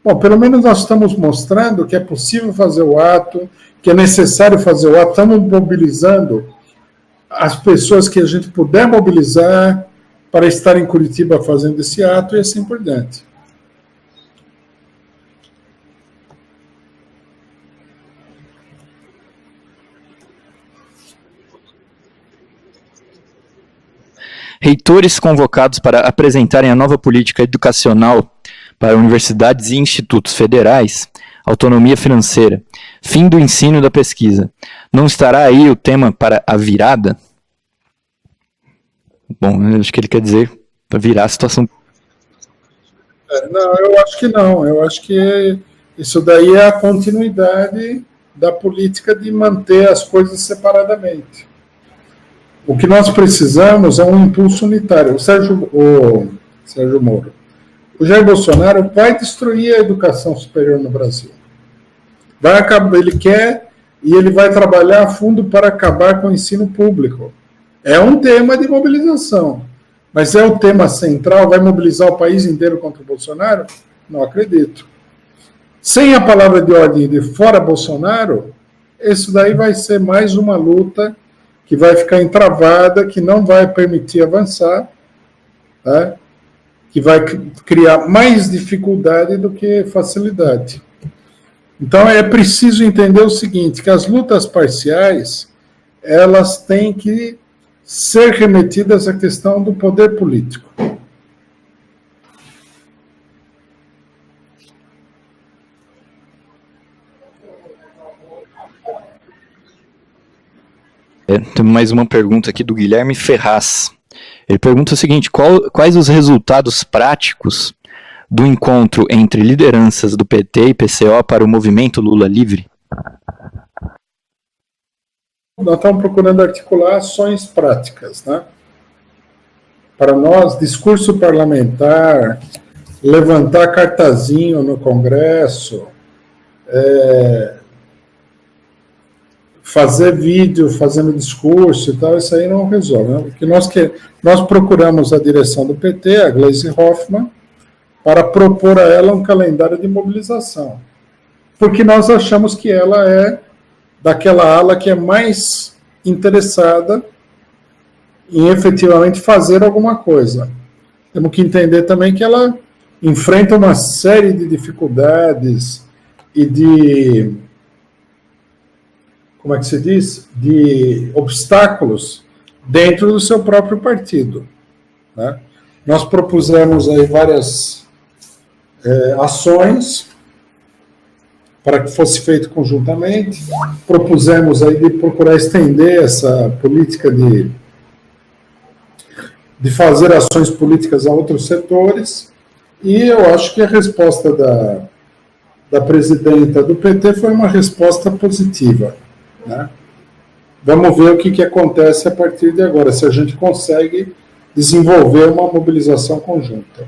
Speaker 2: bom, pelo menos nós estamos mostrando que é possível fazer o ato, que é necessário fazer o ato. Estamos mobilizando as pessoas que a gente puder mobilizar para estar em Curitiba fazendo esse ato e assim por diante.
Speaker 1: Reitores convocados para apresentarem a nova política educacional para universidades e institutos federais, autonomia financeira, fim do ensino e da pesquisa. Não estará aí o tema para a virada? Bom, eu acho que ele quer dizer para virar a situação.
Speaker 2: Não, eu acho que não. Eu acho que isso daí é a continuidade da política de manter as coisas separadamente. O que nós precisamos é um impulso unitário. O Sérgio Moro. O Jair Bolsonaro vai destruir a educação superior no Brasil. Vai acabar, ele quer e ele vai trabalhar a fundo para acabar com o ensino público. É um tema de mobilização. Mas é o tema central? Vai mobilizar o país inteiro contra o Bolsonaro? Não acredito. Sem a palavra de ordem de fora Bolsonaro, isso daí vai ser mais uma luta que vai ficar entravada, que não vai permitir avançar, tá? Que vai criar mais dificuldade do que facilidade. Então, é preciso entender o seguinte, que as lutas parciais, elas têm que ser remetidas à questão do poder político.
Speaker 1: Tem mais uma pergunta aqui do Guilherme Ferraz. Ele pergunta o seguinte: quais os resultados práticos do encontro entre lideranças do PT e PCO para o movimento Lula Livre?
Speaker 2: Nós estamos procurando articular ações práticas, né? Para nós, discurso parlamentar, levantar cartazinho no Congresso, fazer vídeo fazendo discurso e tal, isso aí não resolve. Né? Porque nós procuramos a direção do PT, a Gleisi Hoffmann, para propor a ela um calendário de mobilização. Porque nós achamos que ela é daquela ala que é mais interessada em efetivamente fazer alguma coisa. Temos que entender também que ela enfrenta uma série de dificuldades e de, como é que se diz? De obstáculos dentro do seu próprio partido. Né? Nós propusemos aí várias ações para que fosse feito conjuntamente. Propusemos aí de procurar estender essa política de fazer ações políticas a outros setores, e eu acho que a resposta da presidenta do PT foi uma resposta positiva, né? vamos ver o que acontece a partir de agora, se a gente consegue desenvolver uma mobilização conjunta.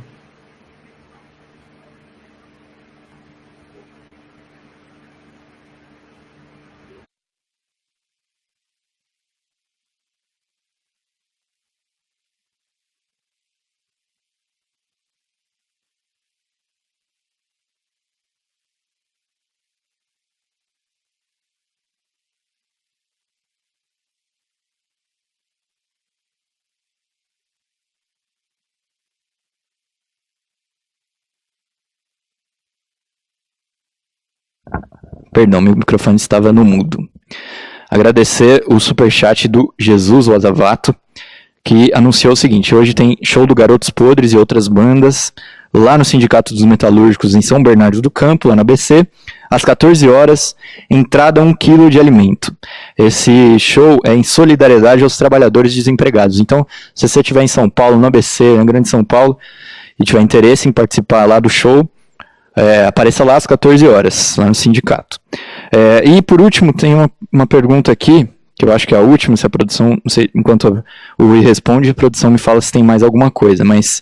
Speaker 1: Perdão, meu microfone estava no mudo. Agradecer o superchat do Jesus Wazavato, que anunciou o seguinte: hoje tem show do Garotos Podres e outras bandas lá no Sindicato dos Metalúrgicos em São Bernardo do Campo, lá na ABC, às 14 horas, entrada 1 quilo de alimento. Esse show é em solidariedade aos trabalhadores desempregados. Então, se você estiver em São Paulo, no ABC, na Grande São Paulo, e tiver interesse em participar lá do show, apareça lá às 14 horas, lá no sindicato. E por último, tem uma pergunta aqui, que eu acho que é a última, se a produção, não sei, enquanto o Rui responde, a produção me fala se tem mais alguma coisa, mas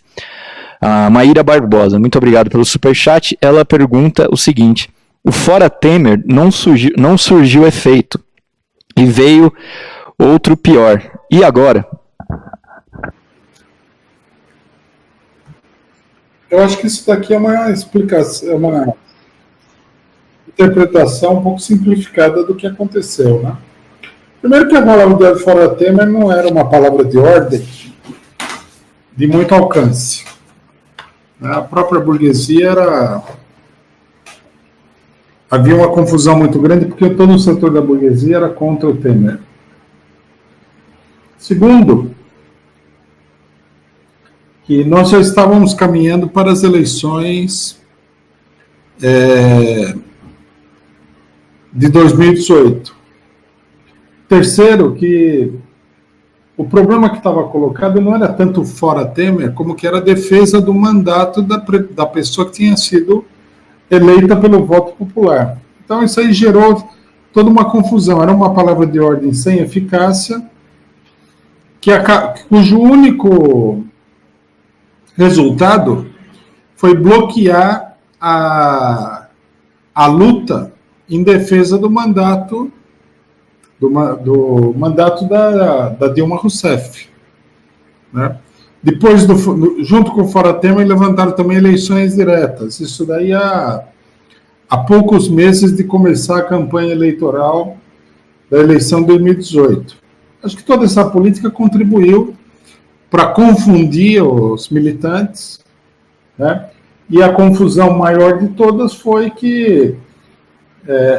Speaker 1: a Maíra Barbosa, muito obrigado pelo superchat, ela pergunta o seguinte: o Fora Temer não surgiu efeito, e veio outro pior, e agora?
Speaker 2: Eu acho que isso daqui é uma explicação, é uma interpretação um pouco simplificada do que aconteceu, né? Primeiro que a palavra Fora Temer não era uma palavra de ordem de muito alcance. A própria burguesia havia uma confusão muito grande porque todo o setor da burguesia era contra o Temer. Segundo, que nós já estávamos caminhando para as eleições de 2018. Terceiro, que o problema que estava colocado não era tanto fora Temer, como que era a defesa do mandato da pessoa que tinha sido eleita pelo voto popular. Então isso aí gerou toda uma confusão. Era uma palavra de ordem sem eficácia, cujo único resultado foi bloquear a luta em defesa do mandato da Dilma Rousseff, né? Depois, junto com o Fora Temer, levantaram também eleições diretas. Isso daí há poucos meses de começar a campanha eleitoral da eleição de 2018. Acho que toda essa política contribuiu para confundir os militantes, né? E a confusão maior de todas foi que,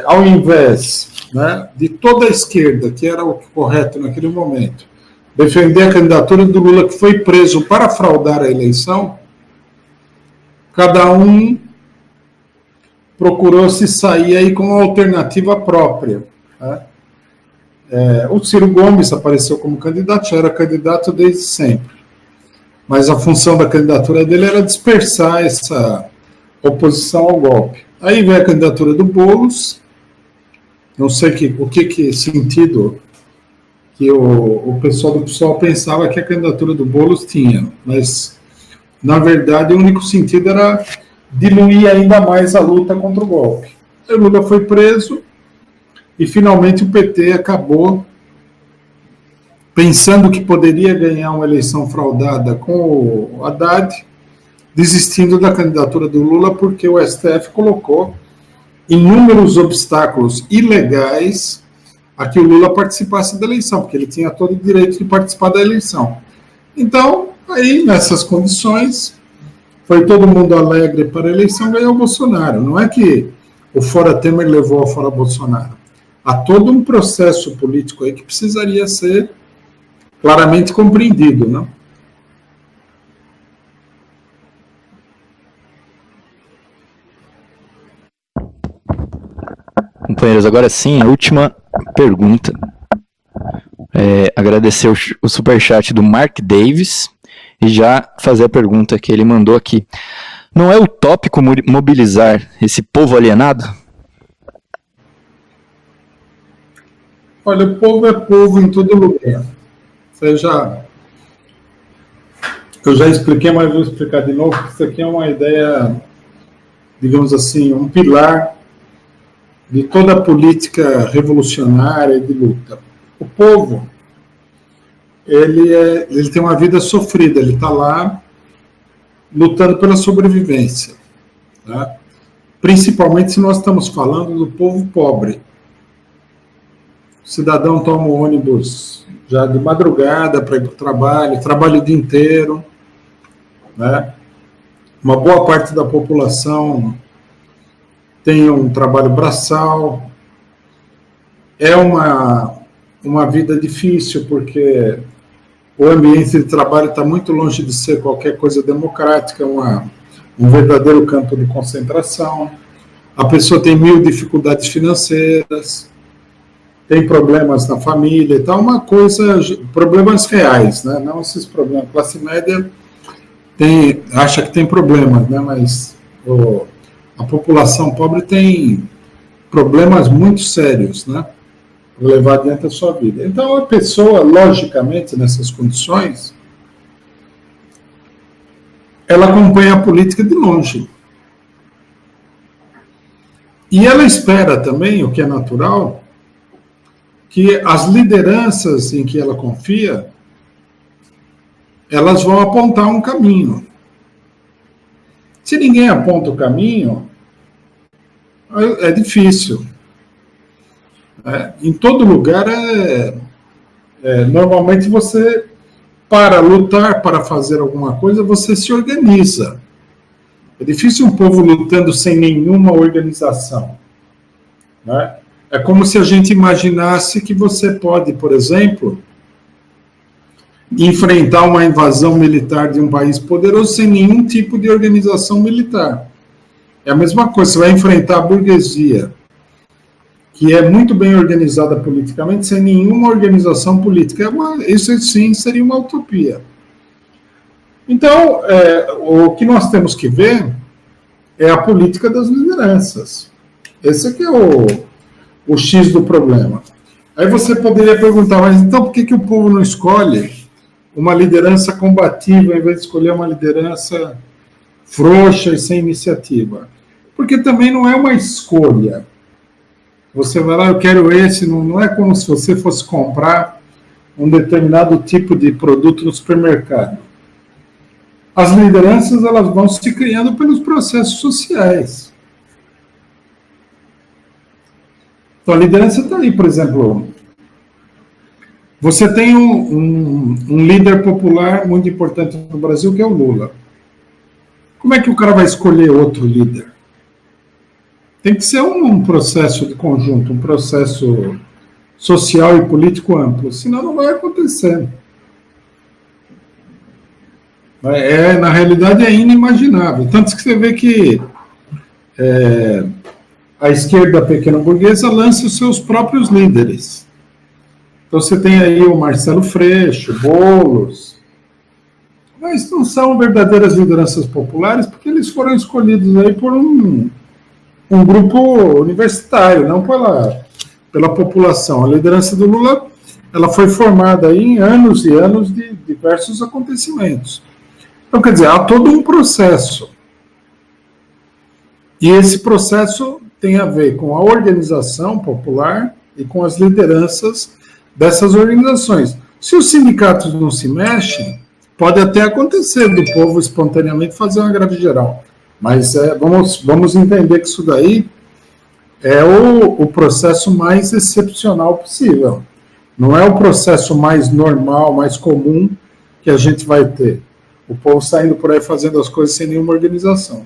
Speaker 2: ao invés, né, de toda a esquerda, que era o correto naquele momento, defender a candidatura do Lula, que foi preso para fraudar a eleição, cada um procurou se sair aí com uma alternativa própria, né? O Ciro Gomes apareceu como candidato, já era candidato desde sempre, mas a função da candidatura dele era dispersar essa oposição ao golpe. Aí veio a candidatura do Boulos, não sei o que sentido que o pessoal do PSOL pensava que a candidatura do Boulos tinha, mas, na verdade, o único sentido era diluir ainda mais a luta contra o golpe. O Lula foi preso e, finalmente, o PT acabou pensando que poderia ganhar uma eleição fraudada com o Haddad, desistindo da candidatura do Lula, porque o STF colocou inúmeros obstáculos ilegais a que o Lula participasse da eleição, porque ele tinha todo o direito de participar da eleição. Então, aí, nessas condições, foi todo mundo alegre para a eleição, ganhou o Bolsonaro. Não é que o Fora Temer levou ao Fora Bolsonaro. Há todo um processo político aí que precisaria ser claramente compreendido, não?
Speaker 1: Companheiros, agora sim, a última pergunta. Agradecer o superchat do Mark Davis e já fazer a pergunta que ele mandou aqui. Não é utópico mobilizar esse povo alienado?
Speaker 2: Olha, o povo é povo em todo lugar. Eu já expliquei, mas vou explicar de novo, porque isso aqui é uma ideia, digamos assim, um pilar de toda a política revolucionária e de luta. O povo, ele tem uma vida sofrida, ele está lá lutando pela sobrevivência, tá? Principalmente se nós estamos falando do povo pobre. O cidadão toma o ônibus já de madrugada para ir para o trabalho, trabalha o dia inteiro, né? Uma boa parte da população tem um trabalho braçal. É uma vida difícil, porque o ambiente de trabalho está muito longe de ser qualquer coisa democrática, um verdadeiro campo de concentração. A pessoa tem 1000 dificuldades financeiras, tem problemas na família e tal, problemas reais, né? Não esses problemas. A classe média acha que tem problemas, né? Mas a população pobre tem problemas muito sérios, né? Para levar adiante a sua vida. Então, a pessoa, logicamente, nessas condições, ela acompanha a política de longe. E ela espera também, o que é natural, que as lideranças em que ela confia, elas vão apontar um caminho. Se ninguém aponta o caminho, é difícil. Em todo lugar, normalmente você, para lutar, para fazer alguma coisa, você se organiza. É difícil um povo lutando sem nenhuma organização, né? É como se a gente imaginasse que você pode, por exemplo, enfrentar uma invasão militar de um país poderoso sem nenhum tipo de organização militar. É a mesma coisa, você vai enfrentar a burguesia, que é muito bem organizada politicamente, sem nenhuma organização política. Isso sim seria uma utopia. Então, o que nós temos que ver é a política das lideranças. Esse aqui é o X do problema. Aí você poderia perguntar, mas então por que o povo não escolhe uma liderança combativa em vez de escolher uma liderança frouxa e sem iniciativa? Porque também não é uma escolha. Você vai lá, eu quero esse, não é como se você fosse comprar um determinado tipo de produto no supermercado. As lideranças, elas vão se criando pelos processos sociais. Então, a liderança está aí, por exemplo. Você tem um líder popular muito importante no Brasil, que é o Lula. Como é que o cara vai escolher outro líder? Tem que ser um processo de conjunto, um processo social e político amplo, senão não vai acontecer. Na realidade, é inimaginável. Tanto que você vê que a esquerda pequena burguesa lança os seus próprios líderes. Então você tem aí o Marcelo Freixo, Boulos, mas não são verdadeiras lideranças populares, porque eles foram escolhidos aí por um grupo universitário, não pela população. A liderança do Lula, ela foi formada aí em anos e anos de diversos acontecimentos. Então, quer dizer, há todo um processo. E esse processo tem a ver com a organização popular e com as lideranças dessas organizações. Se os sindicatos não se mexem, pode até acontecer do povo espontaneamente fazer uma greve geral. Mas vamos entender que isso daí é o processo mais excepcional possível. Não é o processo mais normal, mais comum que a gente vai ter. O povo saindo por aí fazendo as coisas sem nenhuma organização.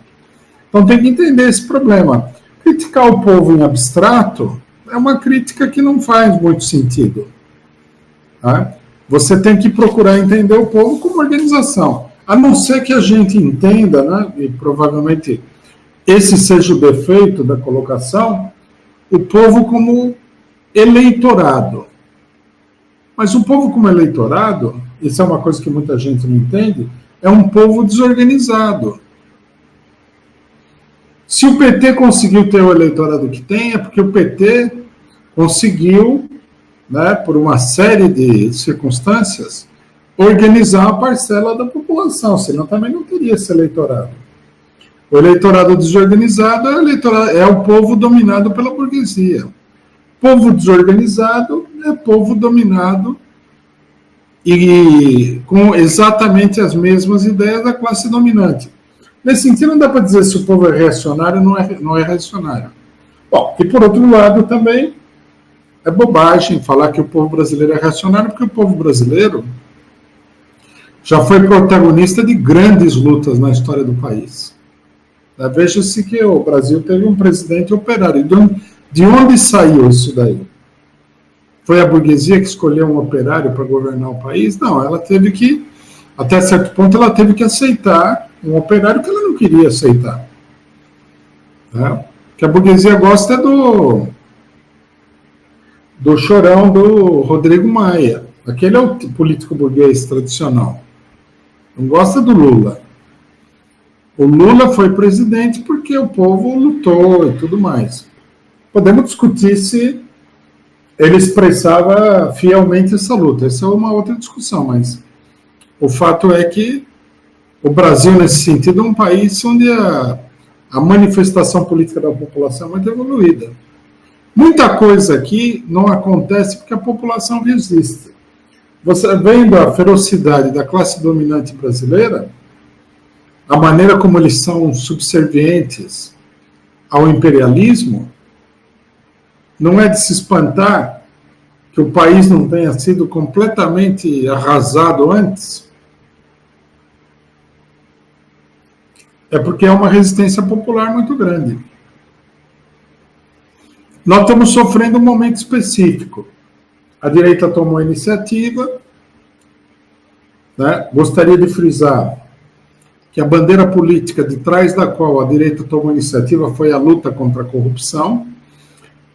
Speaker 2: Então tem que entender esse problema. Criticar o povo em abstrato é uma crítica que não faz muito sentido. Tá? Você tem que procurar entender o povo como organização. A não ser que a gente entenda, né, e provavelmente esse seja o defeito da colocação, o povo como eleitorado. Mas o povo como eleitorado, isso é uma coisa que muita gente não entende, é um povo desorganizado. Se o PT conseguiu ter o eleitorado que tem, é porque o PT conseguiu né, por uma série de circunstâncias, organizar uma parcela da população, senão também não teria esse eleitorado. O eleitorado desorganizado é o povo dominado pela burguesia. Povo desorganizado é povo dominado e com exatamente as mesmas ideias da classe dominante. Nesse sentido, não dá para dizer se o povo é reacionário ou não é reacionário. Bom, e por outro lado também, é bobagem falar que o povo brasileiro é reacionário, porque o povo brasileiro já foi protagonista de grandes lutas na história do país. Veja-se que o Brasil teve um presidente operário. De onde saiu isso daí? Foi a burguesia que escolheu um operário para governar o país? Não, ela teve que, até certo ponto, ela teve que aceitar um operário que ela não queria aceitar. Né? Que a burguesia gosta do chorão do Rodrigo Maia. Aquele é o político burguês tradicional. Não gosta do Lula. O Lula foi presidente porque o povo lutou e tudo mais. Podemos discutir se ele expressava fielmente essa luta. Essa é uma outra discussão, mas o fato é que o Brasil, nesse sentido, é um país onde a manifestação política da população é muito evoluída. Muita coisa aqui não acontece porque a população resiste. Você vendo a ferocidade da classe dominante brasileira, a maneira como eles são subservientes ao imperialismo, não é de se espantar que o país não tenha sido completamente arrasado antes. É porque é uma resistência popular muito grande. Nós estamos sofrendo um momento específico. A direita tomou a iniciativa, né? Gostaria de frisar que a bandeira política de trás da qual a direita tomou a iniciativa foi a luta contra a corrupção.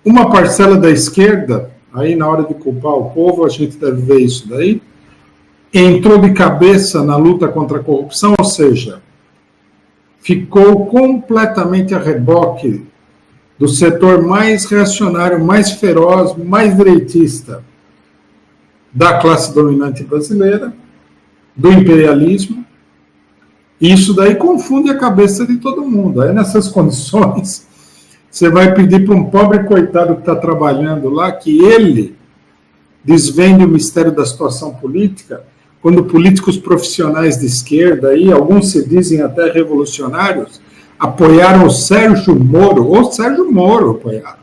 Speaker 2: Uma parcela da esquerda, aí na hora de culpar o povo, a gente deve ver isso daí, entrou de cabeça na luta contra a corrupção, ou seja, ficou completamente a reboque do setor mais reacionário, mais feroz, mais direitista da classe dominante brasileira, do imperialismo. Isso daí confunde a cabeça de todo mundo. Aí nessas condições, você vai pedir para um pobre coitado que está trabalhando lá que ele desvende o mistério da situação política, quando políticos profissionais de esquerda, aí, alguns se dizem até revolucionários, apoiaram o Sérgio Moro apoiaram.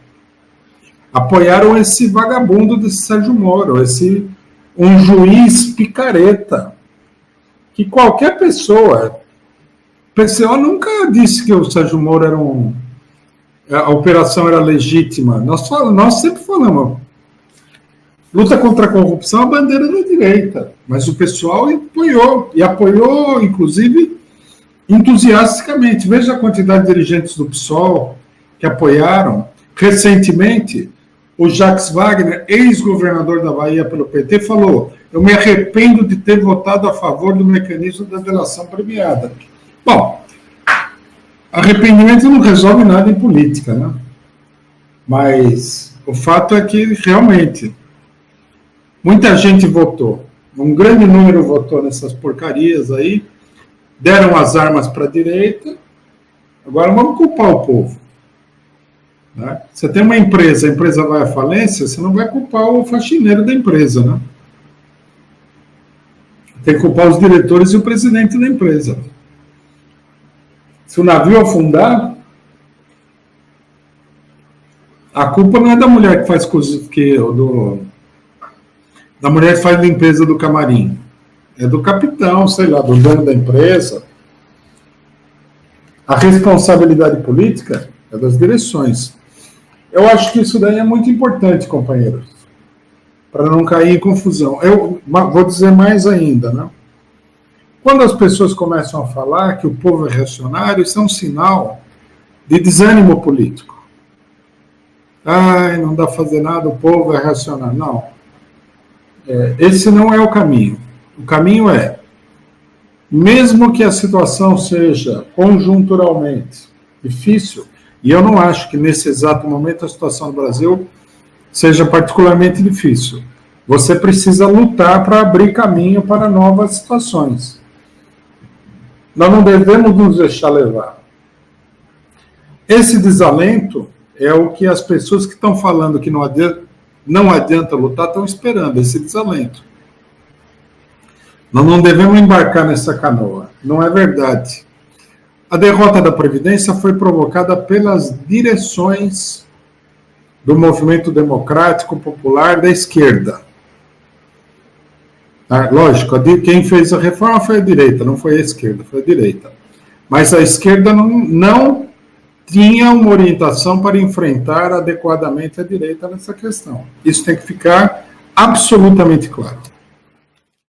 Speaker 2: Apoiaram esse vagabundo desse Sérgio Moro, um juiz picareta, que qualquer pessoa, PCO nunca disse que o Sérgio Moro a operação era legítima. Nós sempre falamos, luta contra a corrupção é a bandeira da direita, mas o pessoal apoiou, inclusive, entusiasticamente. Veja a quantidade de dirigentes do PSOL que apoiaram. Recentemente, o Jacques Wagner, ex-governador da Bahia pelo PT, falou: eu me arrependo de ter votado a favor do mecanismo da delação premiada. Bom, arrependimento não resolve nada em política, né? Mas o fato é que, realmente, muita gente votou. Um grande número votou nessas porcarias aí, deram as armas para a direita, agora vamos culpar o povo. Né? Você tem uma empresa, a empresa vai à falência, você não vai culpar o faxineiro da empresa, né? Tem que culpar os diretores e o presidente da empresa. Se o navio afundar, a culpa não é da mulher que faz da mulher que faz limpeza do camarim. É do capitão, sei lá, do dono da empresa. A responsabilidade política é das direções. Eu acho que isso daí é muito importante, companheiros, para não cair em confusão. Eu vou dizer mais ainda, né? Quando as pessoas começam a falar que o povo é reacionário, isso é um sinal de desânimo político. Ai, não dá para fazer nada, o povo é reacionário. Não. Esse não é o caminho. O caminho é, mesmo que a situação seja conjunturalmente difícil, e eu não acho que nesse exato momento a situação do Brasil seja particularmente difícil. Você precisa lutar para abrir caminho para novas situações. Nós não devemos nos deixar levar. Esse desalento é o que as pessoas que estão falando que não adianta lutar estão esperando, esse desalento. Nós não devemos embarcar nessa canoa. Não é verdade. A derrota da Previdência foi provocada pelas direções do movimento democrático popular da esquerda. Lógico, quem fez a reforma foi a direita, não foi a esquerda, foi a direita. Mas a esquerda não tinha uma orientação para enfrentar adequadamente a direita nessa questão. Isso tem que ficar absolutamente claro.